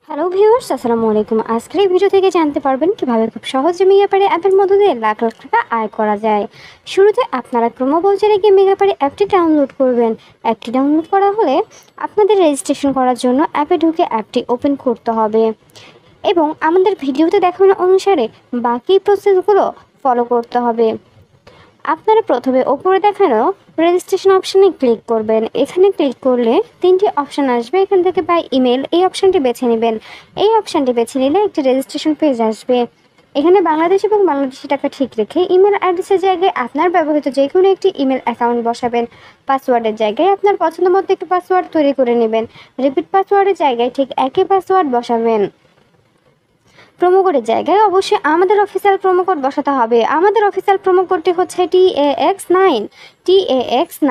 Hello viewers, আসসালামু আলাইকুম। আজকের এই ভিডিও থেকে জানতে পারবেন কিভাবে খুব সহজে মেগাপারি অ্যাপের মধ্য দিয়ে লাখ লাখ টাকা আয় করা যায়। শুরুতে আপনারা ক্রোমো ব্রাউজারে গিয়ে মেগাপারি অ্যাপটি ডাউনলোড করবেন। অ্যাপটি ডাউনলোড করা হলে আপনাদের রেজিস্ট্রেশন করার জন্য অ্যাপে ঢুকে অ্যাপটি ওপেন করতে হবে এবং আমাদের ভিডিওতে দেখানো অনুসারে বাকি প্রসেসগুলো ফলো করতে হবে। আপনারা প্রথমে ওপরে দেখানো রেজিস্ট্রেশন অপশানে ক্লিক করবেন। এখানে ক্লিক করলে তিনটি অপশান আসবে। এখান থেকে বাই ইমেল এই অপশানটি বেছে নেবেন। এই অপশানটি বেছে নিলে একটি রেজিস্ট্রেশন পেজ আসবে। এখানে বাংলাদেশ এবং বাংলাদেশি টাকা ঠিক রেখে ইমেল অ্যাড্রেসের জায়গায় আপনার ব্যবহৃত যে কোনো একটি ইমেল অ্যাকাউন্ট বসাবেন। পাসওয়ার্ডের জায়গায় আপনার পছন্দ মতো একটি পাসওয়ার্ড তৈরি করে নেবেন। রিপিট পাসওয়ার্ডের জায়গায় ঠিক একই পাসওয়ার্ড বসাবেন। প্রোমো কোডের জায়গায় অবশ্যই আমাদের অফিসিয়াল প্রোমো কোড বসাতে হবে। আমাদের অফিসিয়াল প্রোমো কোডটি হচ্ছে TAX9 TAX9।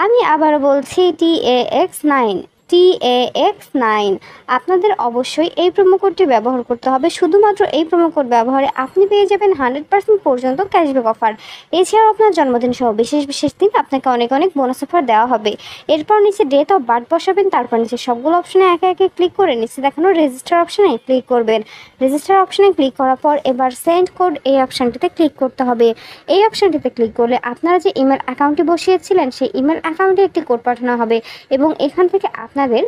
আমি আবারও বলছি TAX9 TAX9। আপনাদের অবশ্যই এই প্রোমো কোডটি ব্যবহার করতে হবে। শুধুমাত্র এই প্রোমো কোড ব্যবহারে আপনি পেয়ে যাবেন 100% পর্যন্ত ক্যাশব্যাক অফার। এছাড়াও আপনার জন্মদিন সহ বিশেষ বিশেষ দিন আপনাকে অনেক অনেক বোনাস অফার দেওয়া হবে। এরপর নিচে ডেট অফ বার্থ বসাবেন। তারপর নিচে সবগুলো অপশানে একে একে ক্লিক করে নিচে দেখানো রেজিস্টার অপশানে ক্লিক করবেন। রেজিস্টার অপশানে ক্লিক করার পর এবার সেন্ড কোড এই অপশানটিতে ক্লিক করতে হবে। এই অপশানটিতে ক্লিক করলে আপনারা যে ইমেল অ্যাকাউন্টটি বসিয়েছিলেন সেই ইমেল অ্যাকাউন্টে একটি কোড পাঠানো হবে এবং এখান থেকে আপনাদের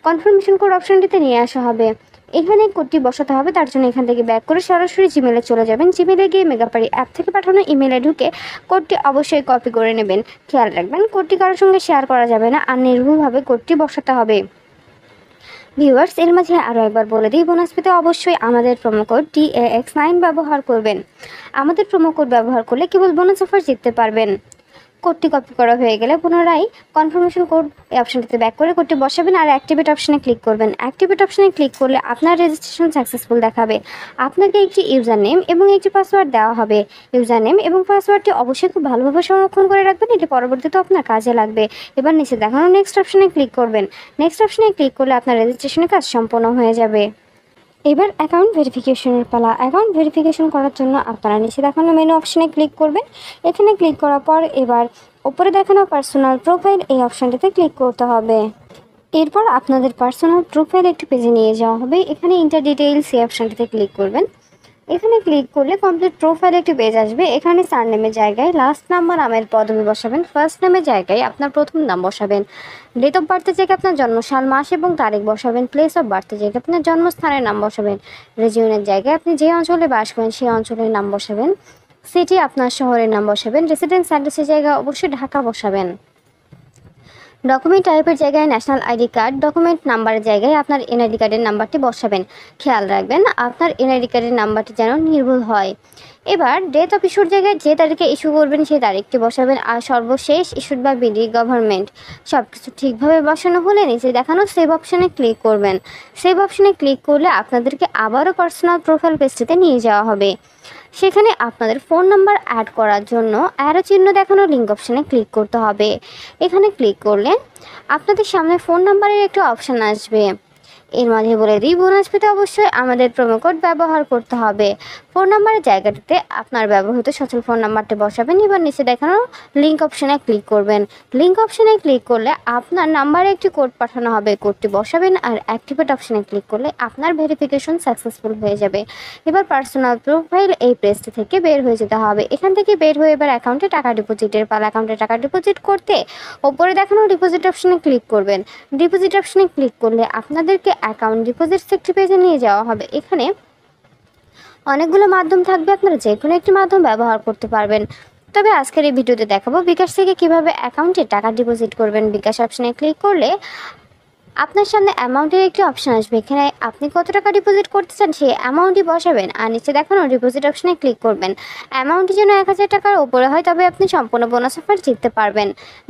কনফার্মেশন কোড অপশানটিতে নিয়ে আসা হবে। এখানে কোডটি বসাতে হবে। তার জন্য এখান থেকে ব্যাক করে সরাসরি জিমেলে চলে যাবেন। জিমেলে গিয়ে মেগাপারি অ্যাপ থেকে পাঠানো ইমেলে ঢুকে কোডটি অবশ্যই কপি করে নেবেন। খেয়াল রাখবেন কোডটি কারোর সঙ্গে শেয়ার করা যাবে না আর নির্ভুলভাবে কোডটি বসাতে হবে। ভিউয়ার্স, এর মাঝে আরও একবার বলে দিই, বোনাস পেতে অবশ্যই আমাদের প্রোমো কোড TAX9 ব্যবহার করবেন। আমাদের প্রোমো কোড ব্যবহার করলে কেবল বোনাস অফার জিততে পারবেন। কোডটি কপি করা হয়ে গেলে পুনরায় কনফার্মেশন কোড এই অপশানটিতে ব্যাক করে কোডটি বসাবেন আর অ্যাক্টিভেট অপশানে ক্লিক করবেন। অ্যাক্টিভেট অপশানে ক্লিক করলে আপনার রেজিস্ট্রেশন সাকসেসফুল দেখাবে। আপনাকে একটি ইউজার নেম এবং একটি পাসওয়ার্ড দেওয়া হবে। ইউজার নেম এবং পাসওয়ার্ডটি অবশ্যই খুব ভালোভাবে সংরক্ষণ করে রাখবেন, এটি পরবর্তীতে আপনার কাজে লাগবে। এবার নিচে দেখানো নেক্সট অপশানে ক্লিক করবেন। নেক্সট অপশানে ক্লিক করলে আপনার রেজিস্ট্রেশনের কাজ সম্পন্ন হয়ে যাবে। এবার অ্যাকাউন্ট ভেরিফিকেশনের পালা। অ্যাকাউন্ট ভেরিফিকেশন করার জন্য আপনারা নিচে দেখানো মেনু অপশানে ক্লিক করবেন। এখানে ক্লিক করার পর এবার ওপরে দেখানো পার্সোনাল প্রোফাইল এই অপশানটিতে ক্লিক করতে হবে। এরপর আপনাদের পার্সোনাল প্রোফাইল একটি পেজে নিয়ে যাওয়া হবে। এখানে ইন্টার ডিটেইলস এই অপশানটিতে ক্লিক করবেন। এখানে ক্লিক করলে কমপ্লিট প্রোফাইল একটি পেজ আসবে। এখানে সারনেমের জায়গায় লাস্ট নাম্বার নামের পদবি বসাবেন। ফার্স্ট নেমের জায়গায় আপনার প্রথম নাম বসাবেন। ডেট অফ বার্থের জায়গায় আপনার জন্মসাল, মাস এবং তারিখ বসাবেন। প্লেস অফ বার্থের জায়গায় আপনার জন্মস্থানের নাম বসাবেন। রিজিয়নের জায়গায় আপনি যে অঞ্চলে বাস করেন সেই অঞ্চলের নাম বসাবেন। সিটি আপনার শহরের নাম বসাবেন। রেসিডেন্স অ্যাড্রেসের জায়গায় অবশ্যই ঢাকা বসাবেন। ডকুমেন্ট টাইপের জায়গায় ন্যাশনাল আইডি কার্ড, ডকুমেন্ট নাম্বারের জায়গায় আপনার এনআইডি কার্ডের নাম্বারটি বসাবেন। খেয়াল রাখবেন আপনার এনআইডি কার্ডের নাম্বারটি যেন নির্ভুল হয়। এবার ডেট অফ ইস্যুর জায়গায় যে তারিখে ইস্যু করবেন সেই তারিখটি বসাবেন আর সর্বশেষ ইস্যুড বা বিডি গভর্নমেন্ট। সব কিছু ঠিকভাবে বসানো হলে নিচে দেখানো সেভ অপশানে ক্লিক করবেন। সেভ অপশানে ক্লিক করলে আপনাদেরকে আবারও পার্সোনাল প্রোফাইল পেজটিতে নিয়ে যাওয়া হবে। সেখানে আপনাদের ফোন নাম্বার অ্যাড করার জন্য অ্যারো চিহ্ন দেখানো লিঙ্ক অপশানে ক্লিক করতে হবে। এখানে ক্লিক করলে আপনাদের সামনে ফোন নাম্বারের একটি অপশান আসবে। এর মাঝে বলে দিই, বোনাস পেতে অবশ্যই আমাদের প্রোমো কোড ব্যবহার করতে হবে। ফোন নাম্বারের জায়গাটিতে আপনার ব্যবহৃত সচল ফোন নাম্বারটি বসাবেন। এবার নিচে দেখানো লিঙ্ক অপশানে ক্লিক করবেন। লিঙ্ক অপশানে ক্লিক করলে আপনার নাম্বারে একটি কোড পাঠানো হবে। কোডটি বসাবেন আর অ্যাক্টিভেট অপশানে ক্লিক করলে আপনার ভেরিফিকেশন সাকসেসফুল হয়ে যাবে। এবার পার্সোনাল প্রোফাইল এই পেজটি থেকে বের হয়ে যেতে হবে। এখান থেকে বের হয়ে এবার অ্যাকাউন্টে টাকা ডিপোজিটের পালা। অ্যাকাউন্টে টাকা ডিপোজিট করতে ওপরে দেখানো ডিপোজিট অপশানে ক্লিক করবেন। ডিপোজিট অপশানে ক্লিক করলে আপনাদেরকে অ্যাকাউন্ট ডিপোজিট একটি পেজে নিয়ে যাওয়া হবে। এখানে অনেকগুলো মাধ্যম থাকবে, আপনারা যে কোনো একটি মাধ্যম ব্যবহার করতে পারবেন। তবে আজকের এই ভিডিওতে দেখাবো বিকাশ থেকে কিভাবে অ্যাকাউন্টে টাকা ডিপোজিট করবেন। বিকাশ অপশানে ক্লিক করলে আপনার সামনে অ্যামাউন্টের একটি অপশান আসবে। এখানে আপনি কত টাকা ডিপোজিট করতে চান সেই অ্যামাউন্টই বসাবেন আর নিচে দেখানো ডিপোজিট অপশানে ক্লিক করবেন। অ্যামাউন্টটি যেন 1000 টাকার উপরে হয়, তবে আপনি সম্পূর্ণ বোনাস অফার জিততে পারবেন।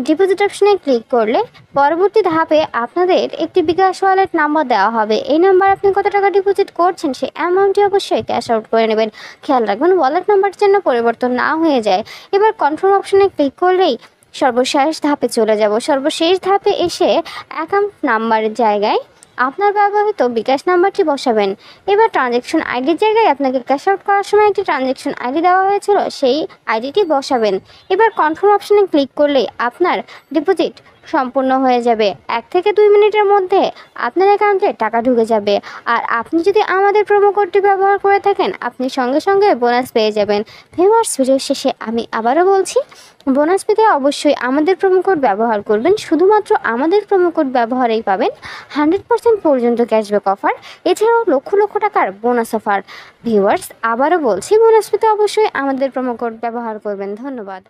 ডিপোজিট অপশানে ক্লিক করলে পরবর্তী ধাপে আপনাদের একটি বিকাশ ওয়ালেট নাম্বার দেওয়া হবে। এই নাম্বার আপনি কত টাকা ডিপোজিট করছেন সেই অ্যামাউন্টটি অবশ্যই ক্যাশ আউট করে নেবেন। খেয়াল রাখবেন ওয়ালেট নাম্বারটি যেন পরিবর্তন না হয়ে যায়। এবার কনফার্ম অপশানে ক্লিক করলেই সর্বশেষ ধাপে চলে যাব। সর্বশেষ ধাপে এসে অ্যাকাউন্ট নাম্বারের জায়গায় আপনার ব্যবহৃত বিকাশ নাম্বারটি বসাবেন। এবার ট্রানজ্যাকশন আইডির জায়গায় আপনাকে ক্যাশ আউট করার সময় একটি ট্রানজ্যাকশন আইডি দেওয়া হয়েছিল, সেই আইডিটি বসাবেন। এবার কনফার্ম অপশানে ক্লিক করলে আপনার ডিপোজিট সম্পূর্ণ হয়ে যাবে। 1 থেকে 2 মিনিটের মধ্যে আপনার অ্যাকাউন্টে টাকা ঢুকে যাবে। আর আপনি যদি আমাদের প্রোমো কোডটি ব্যবহার করে থাকেন, আপনি সঙ্গে সঙ্গে বোনাস পেয়ে যাবেন। ভিউয়ার্স, ভিডিও শেষে আমি আবারও বলছি, বোনাস পেতে অবশ্যই আমাদের প্রোমো কোড ব্যবহার করবেন। শুধুমাত্র আমাদের প্রোমো কোড ব্যবহারেই পাবেন 100% পর্যন্ত ক্যাশব্যাক অফার, এছাড়াও লক্ষ লক্ষ টাকার বোনাস অফার। ভিউয়ার্স, আবারও বলছি, বোনাস পেতে অবশ্যই আমাদের প্রোমো কোড ব্যবহার করবেন। ধন্যবাদ।